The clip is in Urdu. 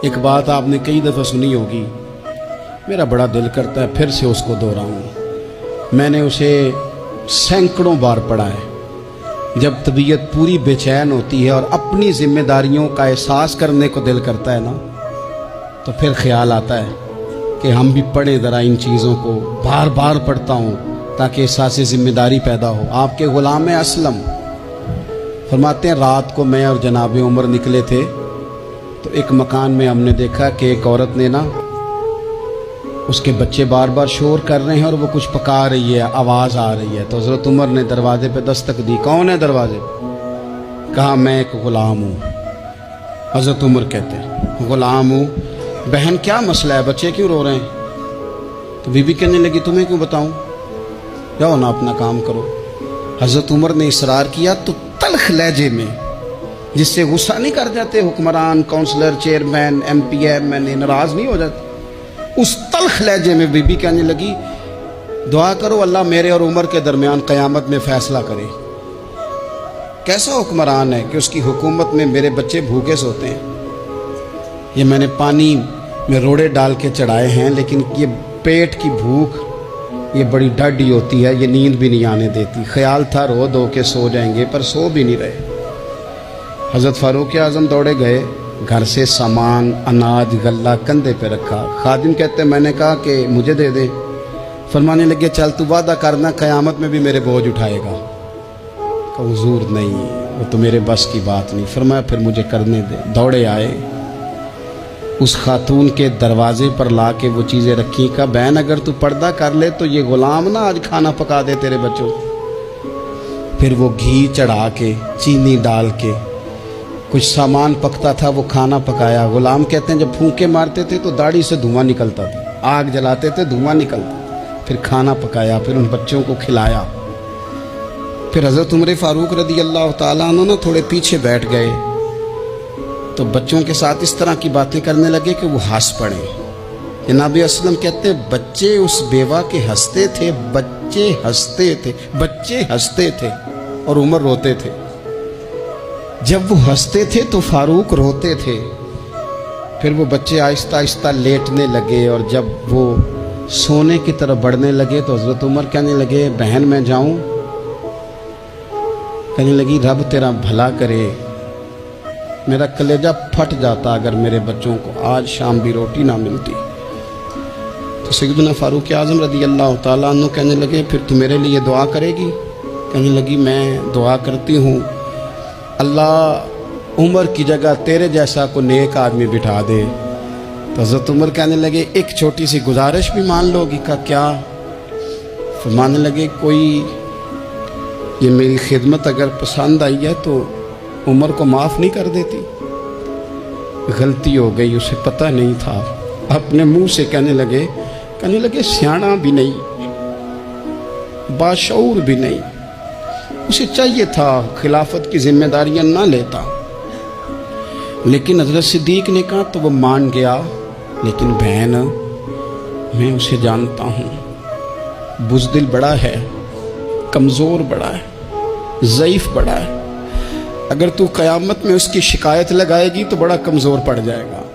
ایک بات آپ نے کئی دفعہ سنی ہوگی، میرا بڑا دل کرتا ہے پھر سے اس کو دہراؤں۔ میں نے اسے سینکڑوں بار پڑھا ہے۔ جب طبیعت پوری بے چین ہوتی ہے اور اپنی ذمہ داریوں کا احساس کرنے کو دل کرتا ہے نا، تو پھر خیال آتا ہے کہ ہم بھی پڑھیں ذرا ان چیزوں کو۔ بار بار پڑھتا ہوں تاکہ احساس ذمہ داری پیدا ہو۔ آپ کے غلام اسلم فرماتے ہیں رات کو میں اور جناب عمر نکلے تھے تو ایک مکان میں ہم نے دیکھا کہ ایک عورت نے نا، اس کے بچے بار بار شور کر رہے ہیں اور وہ کچھ پکا رہی ہے، آواز آ رہی ہے۔ تو حضرت عمر نے دروازے پہ دستک دی۔ کون ہے دروازے پہ؟ کہا میں ایک غلام ہوں۔ حضرت عمر کہتے ہیں غلام ہوں؟ بہن کیا مسئلہ ہے، بچے کیوں رو رہے ہیں؟ تو بی بی کہنے لگی تمہیں کیوں بتاؤں، جاؤ نا اپنا کام کرو۔ حضرت عمر نے اصرار کیا تو تلخ لہجے میں، جس سے غصہ نہیں کر جاتے حکمران، councillor, chairman, M P M N A ناراض نہیں ہو جاتے، اس تلخ لہجے میں بی بی کہنے لگی دعا کرو اللہ میرے اور عمر کے درمیان قیامت میں فیصلہ کرے۔ کیسا حکمران ہے کہ اس کی حکومت میں میرے بچے بھوکے سوتے ہیں؟ یہ میں نے پانی میں روڑے ڈال کے چڑھائے ہیں، لیکن یہ پیٹ کی بھوک یہ بڑی ڈاڈی ہوتی ہے، یہ نیند بھی نہیں آنے دیتی۔ خیال تھا رو دو کے سو جائیں گے، پر سو بھی نہیں رہے۔ حضرت فاروق اعظم دوڑے گئے، گھر سے سامان، اناج، غلہ کندھے پہ رکھا۔ خادم کہتے میں نے کہا کہ مجھے دے دیں۔ فرمانے لگے چل تو وعدہ کرنا قیامت میں بھی میرے بوجھ اٹھائے گا۔ کہ حضور نہیں، وہ تو میرے بس کی بات نہیں۔ فرمایا پھر مجھے کرنے دے۔ دوڑے آئے، اس خاتون کے دروازے پر لا کے وہ چیزیں رکھی۔ کہا بہن اگر تو پردہ کر لے تو یہ غلام نہ آج کھانا پکا دے تیرے بچوں۔ پھر وہ گھی چڑھا کے، چینی ڈال کے، کچھ سامان پکتا تھا وہ کھانا پکایا۔ غلام کہتے ہیں جب پھونکے مارتے تھے تو داڑھی سے دھواں نکلتا تھا، آگ جلاتے تھے دھواں نکلتا تھا۔ پھر کھانا پکایا، پھر ان بچوں کو کھلایا۔ پھر حضرت عمر فاروق رضی اللہ تعالیٰ عنہ تھوڑے پیچھے بیٹھ گئے تو بچوں کے ساتھ اس طرح کی باتیں کرنے لگے کہ وہ ہنس پڑے۔ جناب اسلم کہتے بچے اس بیوہ کے ہنستے تھے، بچے ہنستے تھے اور عمر روتے تھے۔ جب وہ ہنستے تھے تو فاروق روتے تھے۔ پھر وہ بچے آہستہ آہستہ لیٹنے لگے، اور جب وہ سونے کی طرف بڑھنے لگے تو حضرت عمر کہنے لگے بہن میں جاؤں؟ کہنے لگی رب تیرا بھلا کرے، میرا کلیجہ پھٹ جاتا اگر میرے بچوں کو آج شام بھی روٹی نہ ملتی۔ تو سیدنا فاروق اعظم رضی اللہ تعالیٰ عنہ کہنے لگے پھر تو میرے لیے دعا کرے گی؟ کہنے لگی میں دعا کرتی ہوں اللہ عمر کی جگہ تیرے جیسا کو نیک آدمی بٹھا دے۔ تو حضرت عمر کہنے لگے ایک چھوٹی سی گزارش بھی مان لو گی؟ کا کیا؟ فرمانے لگے کوئی یہ میری خدمت اگر پسند آئی ہے تو عمر کو معاف نہیں کر دیتی؟ غلطی ہو گئی، اسے پتہ نہیں تھا۔ اپنے منہ سے کہنے لگے سیاںا بھی نہیں، باشعور بھی نہیں، اسے چاہیے تھا خلافت کی ذمہ داریاں نہ لیتا۔ لیکن حضرت صدیق نے کہا تو وہ مان گیا، لیکن بہن میں اسے جانتا ہوں، بزدل بڑا ہے، کمزور بڑا ہے، ضعیف بڑا ہے۔ اگر تو قیامت میں اس کی شکایت لگائے گی تو بڑا کمزور پڑ جائے گا۔